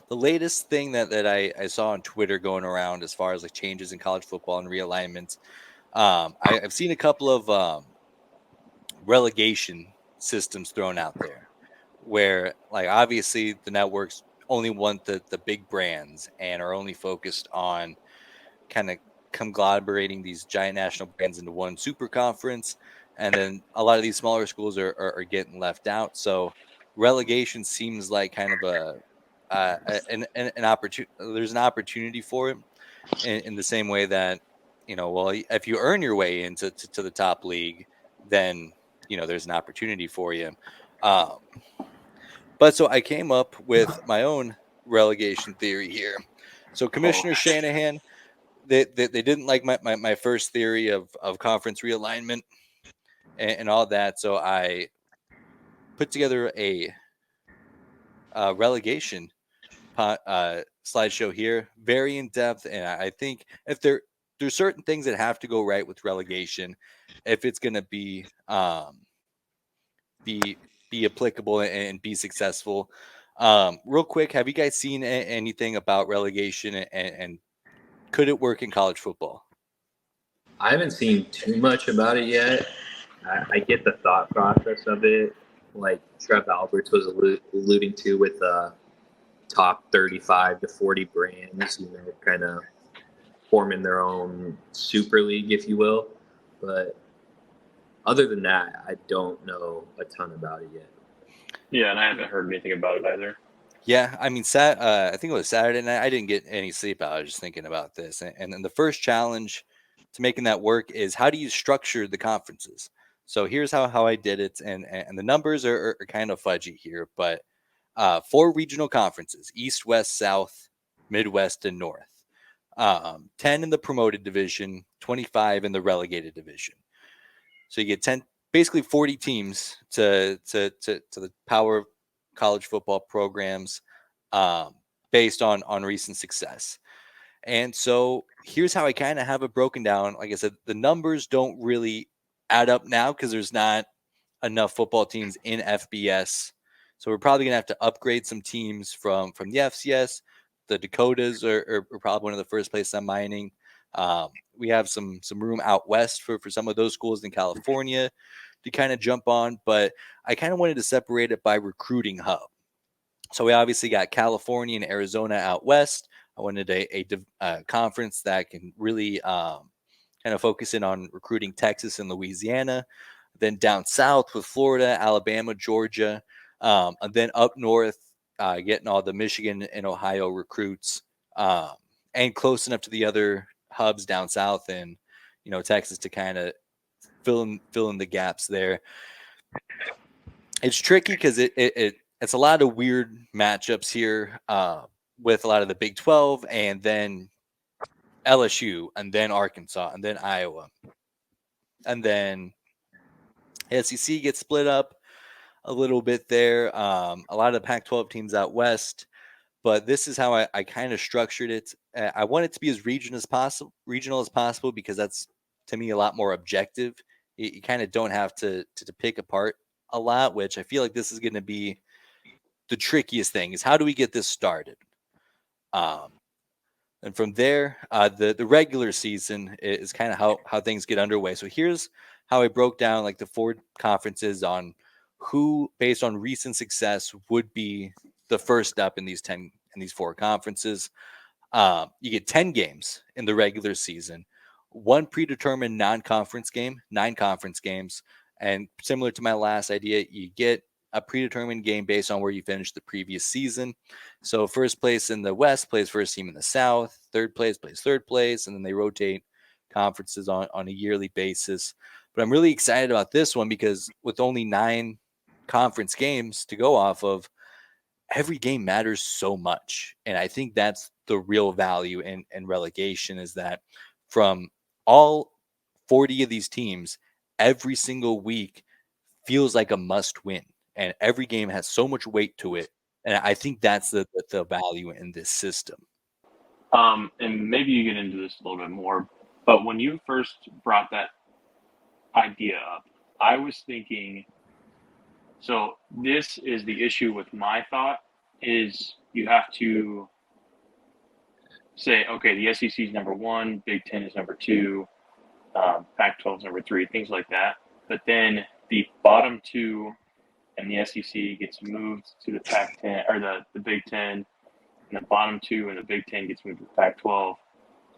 the latest thing that I saw on Twitter going around as far as like changes in college football and realignments. I've seen a couple of relegation systems thrown out there where like obviously the networks only want the big brands and are only focused on kind of conglomerating these giant national brands into one super conference, and then a lot of these smaller schools are getting left out. So relegation seems like kind of an opportunity. There's an opportunity for it in the same way that well, if you earn your way into to the top league, then there's an opportunity for you. Um, but so I came up with my own relegation theory here. So Oh, Commissioner Shanahan, they didn't like my first theory of conference realignment and all that. So I put together a relegation slideshow here, very in depth, and I think if there's certain things that have to go right with relegation, if it's going to be be applicable and be successful. Real quick, have you guys seen anything about relegation and could it work in college football? I haven't seen too much about it yet. I get the thought process of it, like Trev Alberts was alluding to with top 35 to 40 brands, kind of forming their own super league, if you will. But other than that, I don't know a ton about it yet. yeah, and I haven't heard anything about it either. Yeah, I mean, I think it was Saturday night. I didn't get any sleep. I was just thinking about this, and then the first challenge to making that work is how do you structure the conferences? So here's how I did it, and the numbers are kind of fudgy here, but four regional conferences: East, West, South, Midwest, and North. 10 in the promoted division, 25 in the relegated division. So you get 10, basically 40 teams to the power of college football programs um, based on recent success. And so here's how I kind of have it broken down. Like I said, the numbers don't really add up now because there's not enough football teams in FBS. So we're probably gonna have to upgrade some teams from the FCS. The Dakotas are probably one of the first places I'm mining. We have some room out west for some of those schools in California to kind of jump on, but I kind of wanted to separate it by recruiting hub. So we obviously got California and Arizona out west. I wanted a conference that can really kind of focus in on recruiting Texas and Louisiana. Then down south with Florida, Alabama, Georgia, and then up north, getting all the Michigan and Ohio recruits, and close enough to the other hubs down south and Texas to kind of fill in the gaps there. It's tricky because it's a lot of weird matchups here with a lot of the Big 12 and then LSU and then Arkansas and then Iowa and then SEC gets split up a little bit there. A lot of the Pac-12 teams out west, but this is how I kind of structured it. I want it to be as regional as possible because that's to me a lot more objective. You kind of don't have to pick apart a lot, which I feel like this is going to be the trickiest thing is how do we get this started? Um, and from there, the regular season is kind of how things get underway. So here's how I broke down like the four conferences on who, based on recent success, would be the first up in these four conferences. You get 10 games in the regular season, one predetermined non-conference game, 9 conference games, and similar to my last idea, you get a predetermined game based on where you finished the previous season. So first place in the West plays first team in the South, third place plays third place, and then they rotate conferences on a yearly basis. But I'm really excited about this one because with only 9 conference games to go off of, every game matters so much. And I think that's the real value in relegation is that from all 40 of these teams, every single week feels like a must win. And every game has so much weight to it. And I think that's the value in this system. And maybe you get into this a little bit more, but when you first brought that idea up, I was thinking, so this is the issue with my thought is you have to say, okay, the SEC is number 1, Big Ten is number 2, Pac-12 is number 3, things like that. But then the bottom 2 and the SEC gets moved to the Pac-10 or the Big Ten, and the bottom 2 and the Big Ten gets moved to the Pac-12,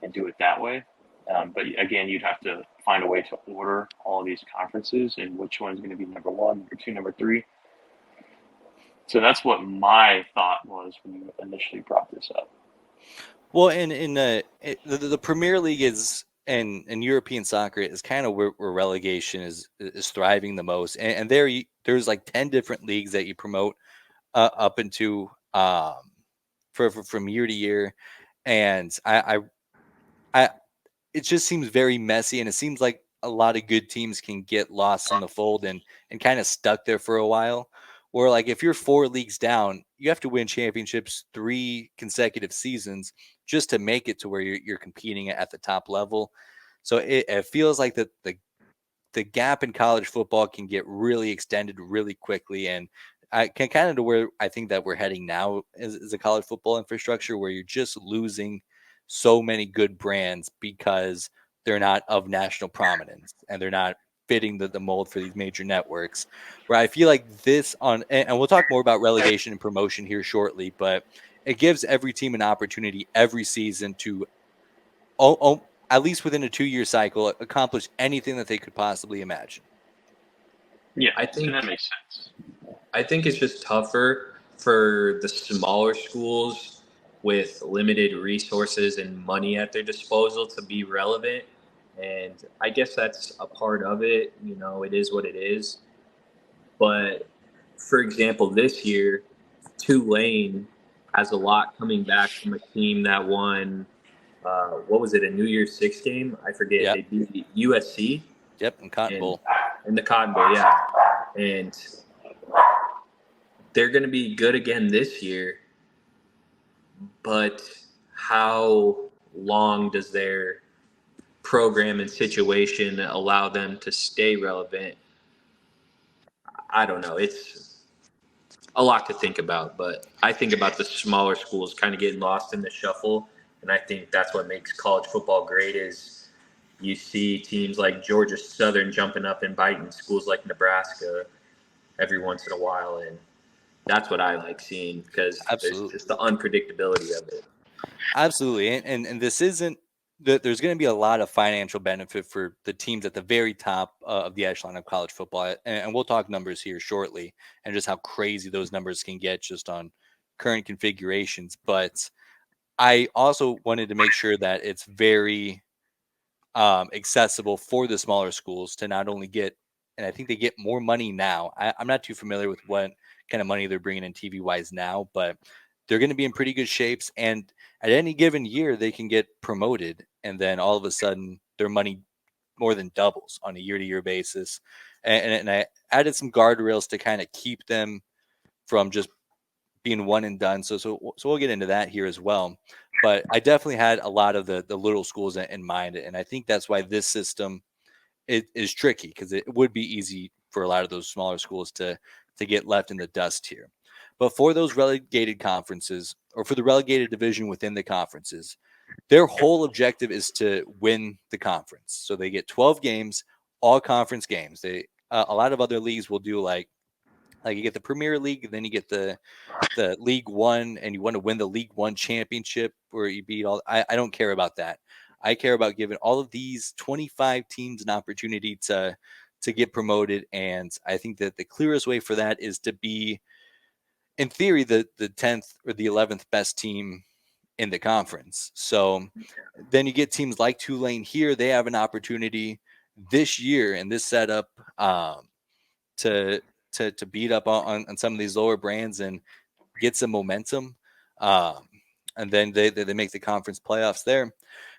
and do it that way. But again, you'd have to find a way to order all these conferences and which one's going to be number 1, number 2, number 3. So that's what my thought was when you initially brought this up. Well, in the Premier League is and European soccer is kind of where relegation is thriving the most, and there's like 10 different leagues that you promote up into from year to year, and I it just seems very messy, and it seems like a lot of good teams can get lost in the fold and kind of stuck there for a while. Where like if you're 4 leagues down, you have to win championships 3 consecutive seasons just to make it to where you're competing at the top level. So it feels like the gap in college football can get really extended really quickly, and I can kind of to where I think that we're heading now is a college football infrastructure where you're just losing so many good brands because they're not of national prominence and they're not fitting the mold for these major networks. Where I feel like this and we'll talk more about relegation and promotion here shortly, but it gives every team an opportunity every season to at least within a 2-year cycle, accomplish anything that they could possibly imagine. Yeah, I think that makes sense. I think it's just tougher for the smaller schools with limited resources and money at their disposal to be relevant. And I guess that's a part of it. You know, it is what it is. But for example, this year, Tulane has a lot coming back from a team that won, what was it, a New Year's Six game? I forget. Yep. They beat USC. Yep, in Cotton Bowl. In the Cotton Bowl, yeah. And they're going to be good again this year, but how long does their program and situation allow them to stay relevant? I don't know. It's a lot to think about, but I think about the smaller schools kind of getting lost in the shuffle, and I think that's what makes college football great is you see teams like Georgia Southern jumping up and biting schools like Nebraska every once in a while, and that's what I like seeing because there's just the unpredictability of it. Absolutely. And this isn't there's going to be a lot of financial benefit for the teams at the very top of the echelon of college football. And we'll talk numbers here shortly and just how crazy those numbers can get just on current configurations. But I also wanted to make sure that it's very accessible for the smaller schools to not only get, and I think they get more money now. I'm not too familiar with what kind of money they're bringing in TV wise now, but they're going to be in pretty good shapes. And at any given year, they can get promoted. And then all of a sudden, their money more than doubles on a year to year basis. And I added some guardrails to kind of keep them from just being one and done. So we'll get into that here as well. But I definitely had a lot of the little schools in mind. And I think that's why this system is tricky, because it would be easy for a lot of those smaller schools to get left in the dust here. But for those relegated conferences, or for the relegated division within the conferences, their whole objective is to win the conference. So they get 12 games, all conference games. They a lot of other leagues will do like you get the Premier League, then you get the League One, and you want to win the League One championship where you beat all. I don't care about that. I care about giving all of these 25 teams an opportunity to get promoted, and I think that the clearest way for that is to be, in theory, the 10th or the 11th best team in the conference. So then you get teams like Tulane here. They have an opportunity this year in this setup to beat up on some of these lower brands and get some momentum. And then they make the conference playoffs there.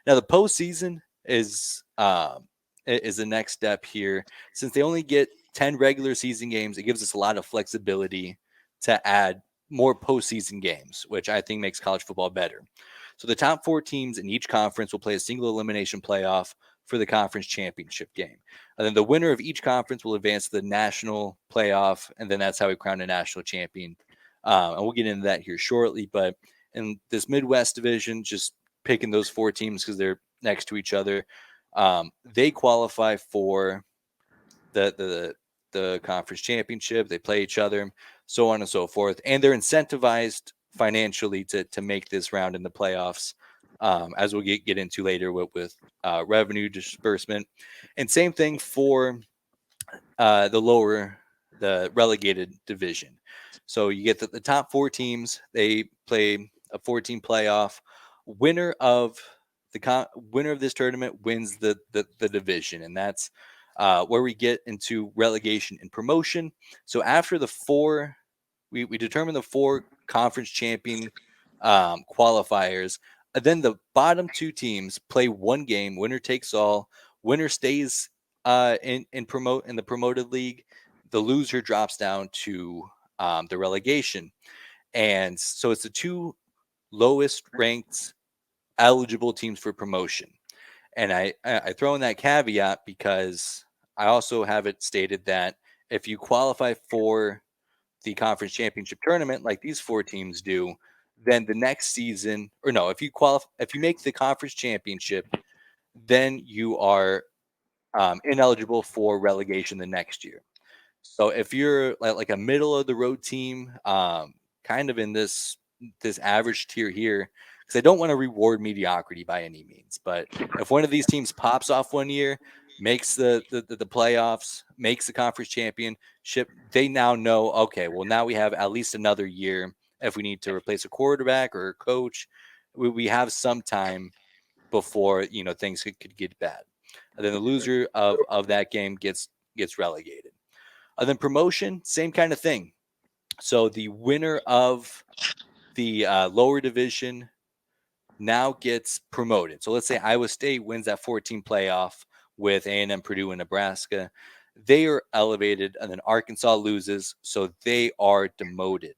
Now the postseason is the next step here. Since they only get 10 regular season games, it gives us a lot of flexibility to add more postseason games, which I think makes college football better. So the top 4 teams in each conference will play a single elimination playoff for the conference championship game. And then the winner of each conference will advance to the national playoff, and then that's how we crown a national champion And we'll get into that here shortly. But in this Midwest division, just picking those 4 teams because they're next to each other, they qualify for the conference championship. They play each other, so on and so forth, and they're incentivized financially to make this round in the playoffs, as we'll get into later with revenue disbursement. And same thing for the relegated division. So you get the top 4 teams. They play a 14 playoff. Winner of winner of this tournament wins the division, and that's where we get into relegation and promotion. So after the 4, we determine the 4 conference champion qualifiers. And then the bottom 2 teams play one game. Winner takes all. Winner stays in the promoted league. The loser drops down to the relegation, and so it's the 2 lowest ranked eligible teams for promotion. And I throw in that caveat because I also have it stated that if you qualify for the conference championship tournament like these 4 teams do, then the next season, or no, if you make the conference championship, then you are ineligible for relegation the next year. So if you're like a middle of the road team, kind of in this average tier here, because I don't want to reward mediocrity by any means, but if one of these teams pops off one year, makes the playoffs, makes the conference championship, they now know, okay, well, now we have at least another year. If we need to replace a quarterback or a coach, we have some time before things could get bad. And then the loser of that game gets relegated. Then promotion, same kind of thing. So the winner of the lower division now gets promoted. So let's say Iowa State wins that 14 playoff with A&M, Purdue, and Nebraska. They are elevated, and then Arkansas loses, so they are demoted.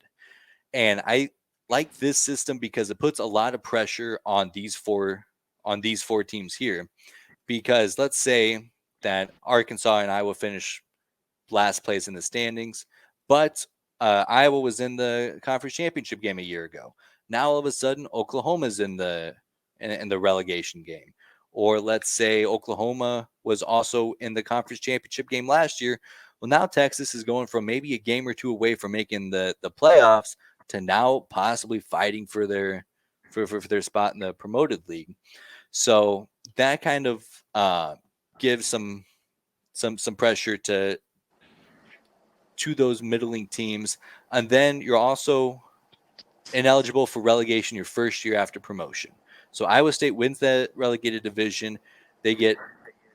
And I like this system because it puts a lot of pressure on these four teams here. Because let's say that Arkansas and Iowa finish last place in the standings, but Iowa was in the conference championship game a year ago. Now all of a sudden, Oklahoma's in the relegation game. Or let's say Oklahoma was also in the conference championship game last year. Well, now Texas is going from maybe a game or 2 away from making the playoffs to now possibly fighting for their spot in the promoted league. So that kind of gives some pressure to those middling teams. And then you're also ineligible for relegation your first year after promotion. So Iowa State wins that relegated division. They get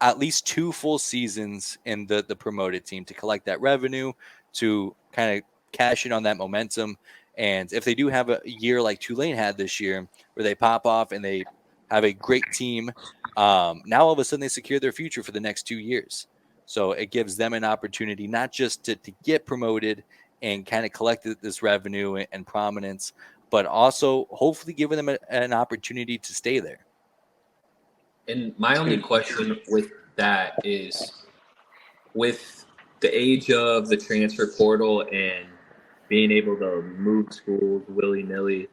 at least 2 full seasons in the promoted team to collect that revenue, to kind of cash in on that momentum. And if they do have a year like Tulane had this year, where they pop off and they have a great team, now all of a sudden they secure their future for the next 2 years. So it gives them an opportunity not just to get promoted and kind of collect this revenue and prominence, but also hopefully giving them an opportunity to stay there. And my only question with that is, with the age of the transfer portal and being able to move schools willy-nilly,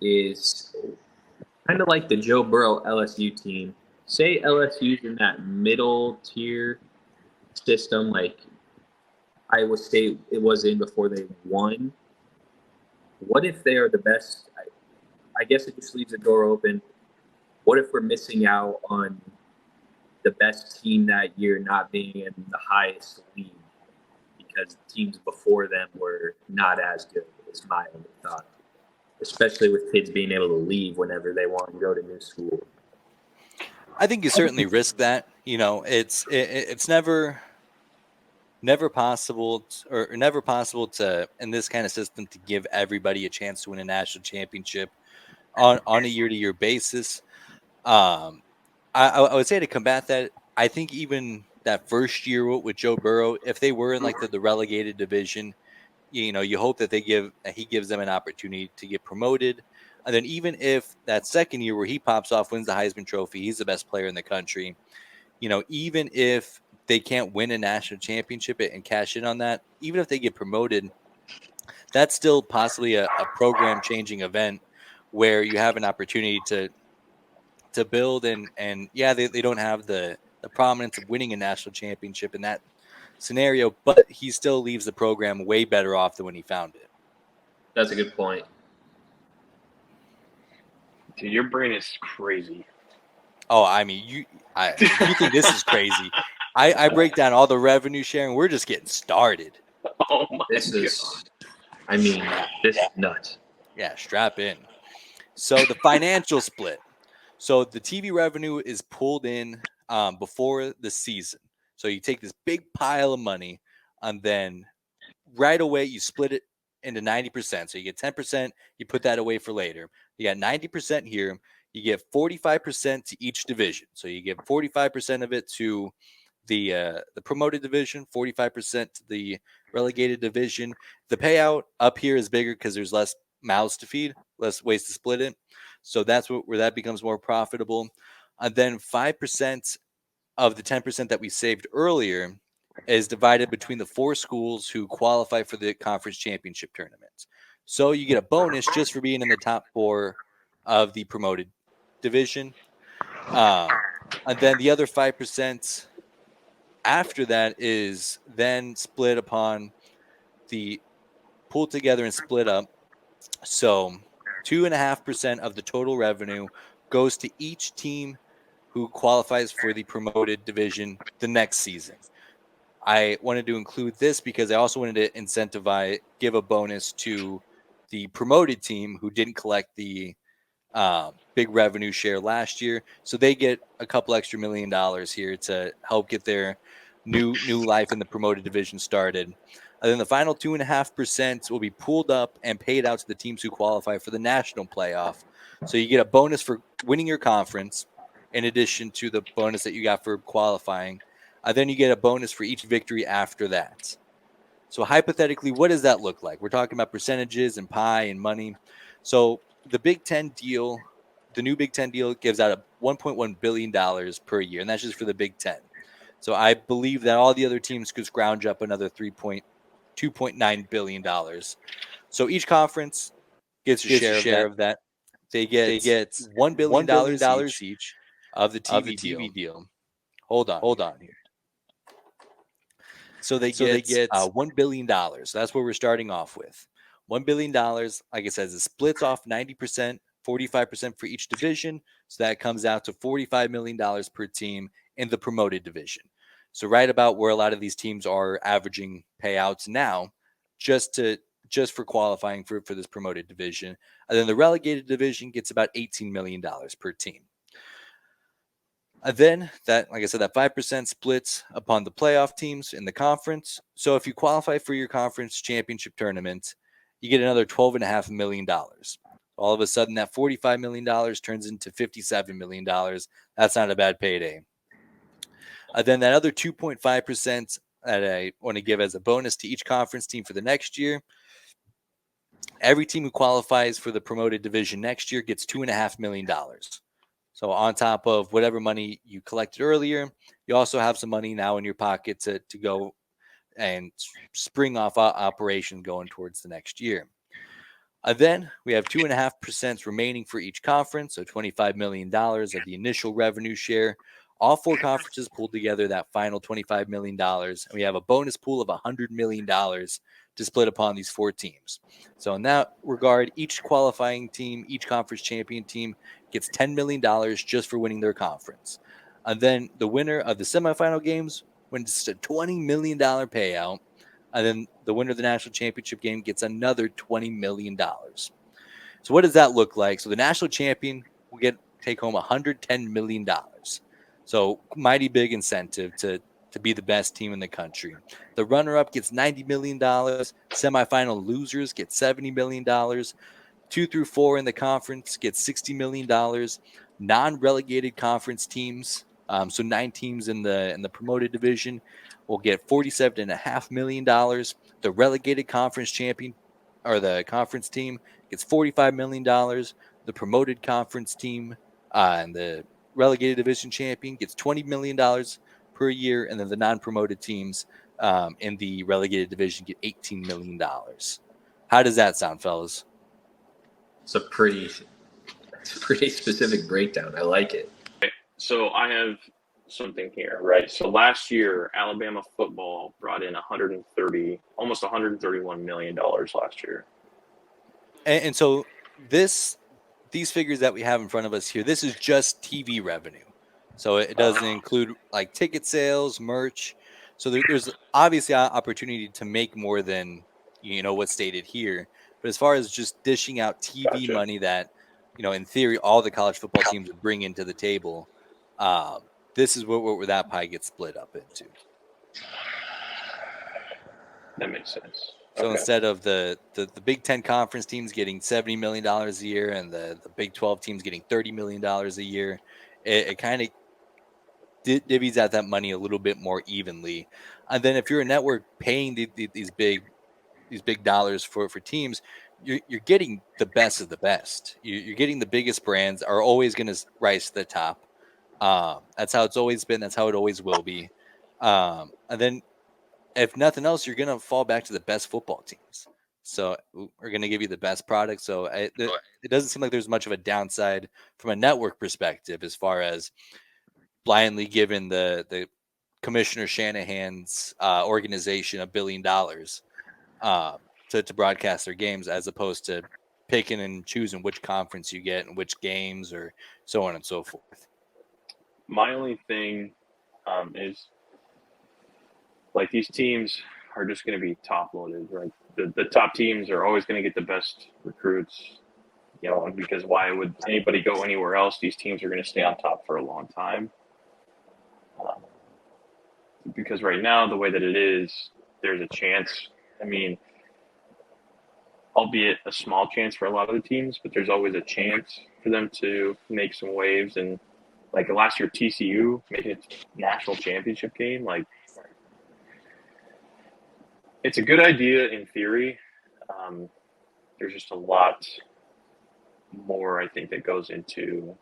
is kind of like the Joe Burrow LSU team. Say LSU's in that middle tier system, like Iowa State it was in before they won. What if they are the best? I guess it just leaves the door open. What if we're missing out on the best team that year not being in the highest league because teams before them were not as good, is my only thought. Especially with kids being able to leave whenever they want to go to new school. I think you certainly risk that. It's never possible to in this kind of system to give everybody a chance to win a national championship on a year-to-year basis. I would say to combat that, I think even that first year with Joe Burrow, if they were in like the relegated division, you hope that he gives them an opportunity to get promoted. And then even if that second year where he pops off, wins the Heisman Trophy, he's the best player in the country. Even if they can't win a national championship and cash in on that, even if they get promoted, that's still possibly a program changing event where you have an opportunity to build and yeah, they don't have the prominence of winning a national championship in that scenario, but he still leaves the program way better off than when he found it. That's a good point. Dude, your brain is crazy. Oh, I mean, if you think this is crazy, I break down all the revenue sharing. We're just getting started. Oh my This god. is, I mean, this is nuts. Yeah, strap in. So the financial split. So the TV revenue is pulled in before the season. So you take this big pile of money, and then right away you split it into 90%. So you get 10%, you put that away for later. You got 90% here. You give 45% to each division. So you give 45% of it to the promoted division, 45% to the relegated division. The payout up here is bigger because there's less mouths to feed, less ways to split it. So that's where that becomes more profitable. And then 5% of the 10% that we saved earlier is divided between the 4 schools who qualify for the conference championship tournament. So you get a bonus just for being in the top 4 of the promoted division. And then the other 5% after that is then split upon the pulled together and split up. So 2.5% of the total revenue goes to each team who qualifies for the promoted division the next season. I wanted to include this because I also wanted to give a bonus to the promoted team who didn't collect the big revenue share last year. So they get a couple extra $1 million here to help get their new life in the promoted division started. And then the final 2.5% will be pooled up and paid out to the teams who qualify for the national playoff. So you get a bonus for winning your conference in addition to the bonus that you got for qualifying. Then you get a bonus for each victory after that. So hypothetically, what does that look like? We're talking about percentages and pie and money. So the Big Ten deal, the new Big Ten deal gives out a $1.1 billion per year, and that's just for the Big Ten. So I believe that all the other teams could scrounge up another $2.9 billion. So each conference gets a share of that. They get $1 billion each of the TV deal. Hold on here. So they get $1 billion. So that's where we're starting off with. $1 billion, like I said, it splits off 90%, 45% for each division. So that comes out to $45 million per team in the promoted division. So right about where a lot of these teams are averaging payouts now, just for qualifying for this promoted division. And then the relegated division gets about $18 million per team. Then that, like I said, that 5% splits upon the playoff teams in the conference. So if you qualify for your conference championship tournament, you get another $12.5 million. All of a sudden, that $45 million turns into $57 million. That's not a bad payday. Then that other 2.5% that I want to give as a bonus to each conference team for the next year. Every team who qualifies for the promoted division next year gets $2.5 million. So on top of whatever money you collected earlier, you also have some money now in your pocket to go and spring off operation going towards the next year. Then we have 2.5% remaining for each conference, so $25 million of the initial revenue share. All 4 conferences pulled together that final $25 million, and we have a bonus pool of $100 million to split upon these 4 teams. So in that regard, each qualifying team, each conference champion team gets $10 million just for winning their conference. And then the winner of the semifinal games wins a $20 million payout. And then the winner of the national championship game gets another $20 million. So what does that look like? So the national champion will take home $110 million. So mighty big incentive to be the best team in the country. The runner-up gets $90 million. Semifinal losers get $70 million. 2 through 4 in the conference get $60 million. Non-relegated conference teams, so 9 teams in the promoted division, will get $47.5 million. The relegated conference champion or the conference team gets $45 million. The promoted conference team and the relegated division champion gets $20 million per year. And then the non-promoted teams in the relegated division get $18 million. How does that sound, fellas? It's a pretty specific breakdown. I like it. So I have something here, right? So last year, Alabama football brought in almost $131 million last year. And so these figures that we have in front of us here, this is just TV revenue. So it doesn't include like ticket sales, merch. So there's obviously an opportunity to make more than what's stated here. But as far as just dishing out TV Gotcha. money that in theory all the college football teams would bring into the table, this is where that pie gets split up into. That makes sense. So Okay. instead of the Big Ten conference teams getting $70 million a year and the Big 12 teams getting $30 million a year, it kind of divvies out that money a little bit more evenly. And then if you're a network paying these big dollars for teams, you're getting the best of the best. You're getting the biggest brands are always going to rise to the top. That's how it's always been. That's how it always will be. And then if nothing else, you're going to fall back to the best football teams. So we're going to give you the best product. So it doesn't seem like there's much of a downside from a network perspective as far as blindly giving the Commissioner Shanahan's organization $1 billion to broadcast their games, as opposed to picking and choosing which conference you get and which games or so on and so forth. My only thing is like these teams are just going to be top loaded, right? The top teams are always going to get the best recruits, because why would anybody go anywhere else? These teams are going to stay on top for a long time. Because right now, the way that it is, there's a chance. I mean, albeit a small chance for a lot of the teams, but there's always a chance for them to make some waves. And like last year, TCU making its national championship game, like it's a good idea in theory. There's just a lot more, I think, that goes into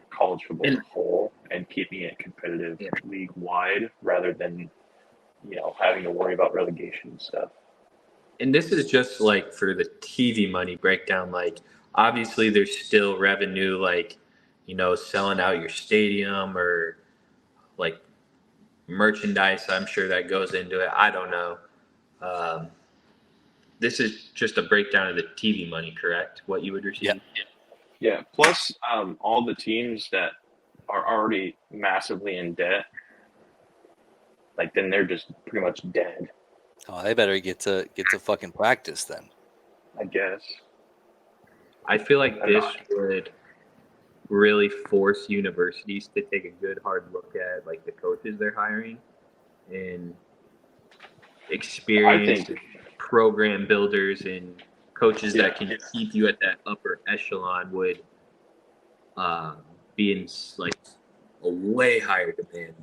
college football as a whole and keeping it competitive league wide rather than having to worry about relegation and stuff. And this is just like for the TV money breakdown. Like obviously there's still revenue, like selling out your stadium or like merchandise. I'm sure that goes into it. I don't know. This is just a breakdown of the TV money, correct? What you would receive? Yeah. Plus, all the teams that are already massively in debt, like then they're just pretty much dead. Oh, they better get to fucking practice then, I guess. I feel like this would really force universities to take a good hard look at like the coaches they're hiring and experienced program builders and coaches that can keep you at that upper echelon would be in like a way higher demand.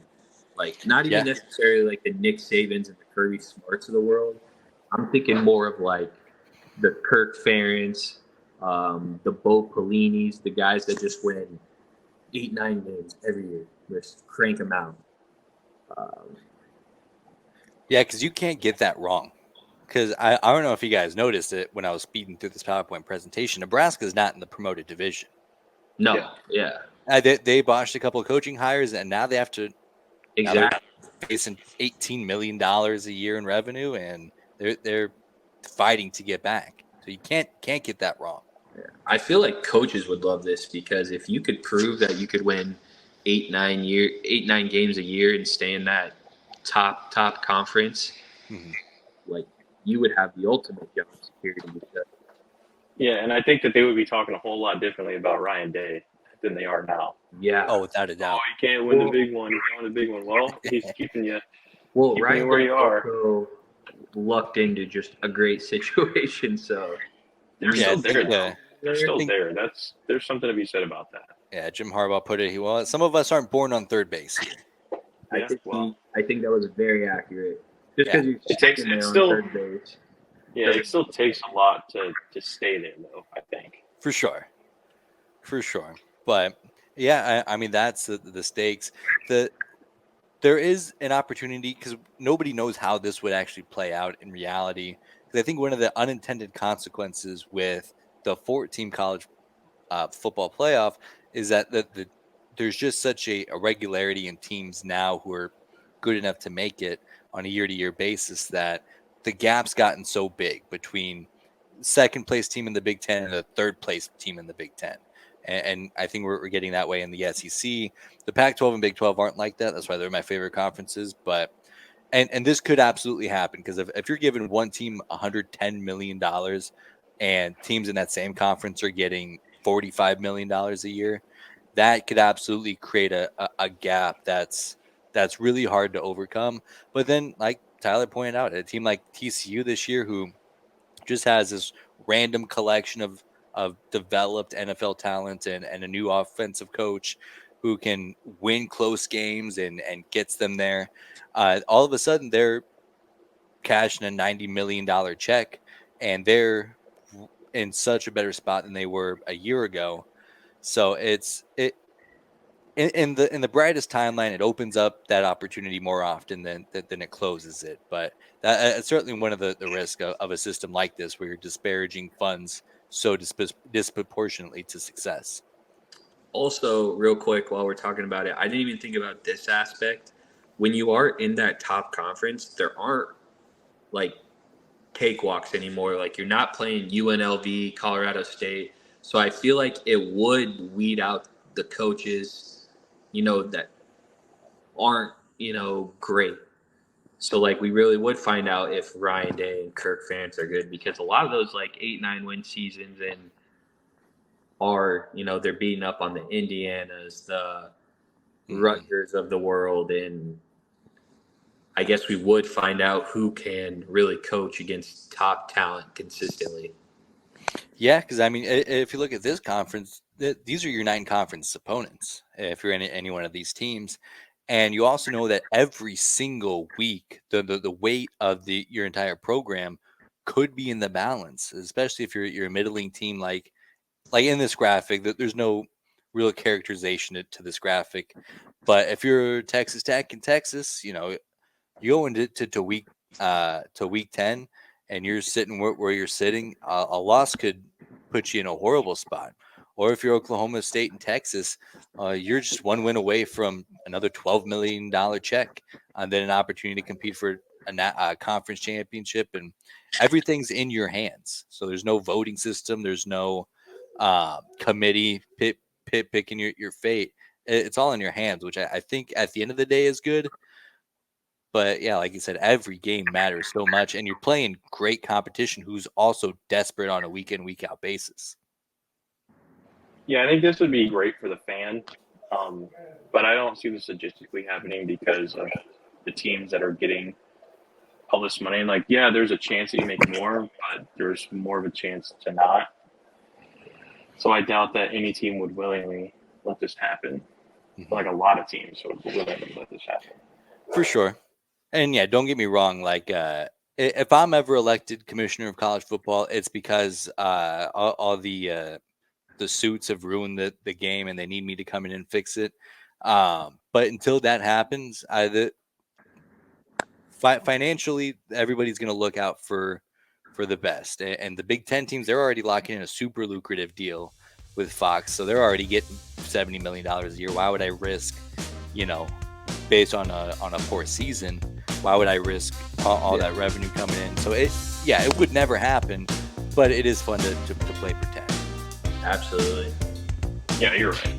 Like not even necessarily like the Nick Sabans and the Kirby Smarts of the world. I'm thinking more of like the Kirk Ferentz, the Bo Pellinis, the guys that just win 8-9 games every year. Just crank them out. Yeah, because you can't get that wrong. Because I don't know if you guys noticed it when I was speeding through this PowerPoint presentation. Nebraska is not in the promoted division. No, they botched a couple of coaching hires, and now they have to facing $18 million a year in revenue, and they're fighting to get back. So you can't get that wrong. Yeah. I feel like coaches would love this because if you could prove that you could win 8-9 games a year and stay in that top conference, like you would have the ultimate job security. Yeah, and I think that they would be talking a whole lot differently about Ryan Day than they are now. Yeah. Oh, without a doubt. Oh, you can't win the big one. You can't win the big one. Well, he's keeping you. Well, keeping Ryan you where you are. Also lucked into just a great situation, so they're still there. Though. They're still there. There's something to be said about that. Yeah, Jim Harbaugh put it. Some of us aren't born on third base here. I think that was very accurate. Just because you takes on third base. Yeah, it still takes a lot to stay there, though, I think. For sure. But, yeah, I mean, that's the stakes. There is an opportunity because nobody knows how this would actually play out in reality. Because I think one of the unintended consequences with the 14 college football playoff is that there's just such a regularity in teams now who are good enough to make it on a year-to-year basis that the gap's gotten so big between second place team in the Big Ten and the third place team in the Big Ten. And I think we're getting that way in the SEC. The Pac-12 and Big 12 aren't like that. That's why they're my favorite conferences. But and this could absolutely happen because if you're giving one team $110 million and teams in that same conference are getting $45 million a year, that could absolutely create a gap that's really hard to overcome. But then, like Tyler pointed out, a team like TCU this year who just has this random collection of developed NFL talent and a new offensive coach who can win close games and gets them there. All of a sudden, they're cashing a $90 million check, and they're in such a better spot than they were a year ago. So in the brightest timeline, it opens up that opportunity more often than it closes it. But that's certainly one of the risk of a system like this, where you're disparaging funds so disproportionately to success. Also, real quick, while we're talking about it, I didn't even think about this aspect. When you are in that top conference, there aren't like cakewalks anymore. Like you're not playing UNLV, Colorado State. So I feel like it would weed out the coaches, that aren't, great. So like we really would find out if Ryan Day and Kirk Ferentz are good, because a lot of those like 8-9 win seasons and are, they're beating up on the Indianas, the Rutgers of the world, and I guess we would find out who can really coach against top talent consistently. Yeah, because I mean, if you look at this conference, these are your 9 conference opponents. If you're in any one of these teams, and you also know that every single week, the weight of your entire program could be in the balance, especially if you're a middling team like in this graphic. That there's no real characterization to this graphic, but if you're Texas Tech in Texas, you go into to week 10 and you're sitting where you're sitting, a loss could put you in a horrible spot. Or if you're Oklahoma State and Texas, you're just one win away from another $12 million check, and then an opportunity to compete for a conference championship, and everything's in your hands. So there's no voting system, there's no committee picking your fate. It's all in your hands, which I think at the end of the day is good. But yeah, like you said, every game matters so much, and you're playing great competition who's also desperate on a week in, week out basis. Yeah, I think this would be great for the fan, but I don't see this logistically happening because of the teams that are getting all this money. And yeah, there's a chance that you make more, but there's more of a chance to not. So I doubt that any team would willingly let this happen. Mm-hmm. Like a lot of teams would willingly let this happen. For sure. And yeah, don't get me wrong. Like, if I'm ever elected commissioner of college football, it's because all the suits have ruined the game, and they need me to come in and fix it. But until that happens, financially, everybody's going to look out for the best. And the Big Ten teams, they're already locking in a super lucrative deal with Fox, so they're already getting $70 million a year. Why would I risk, based on a poor season? Why would I risk all that revenue coming in? So it would never happen, but it is fun to play pretend. Absolutely. Yeah, you're right.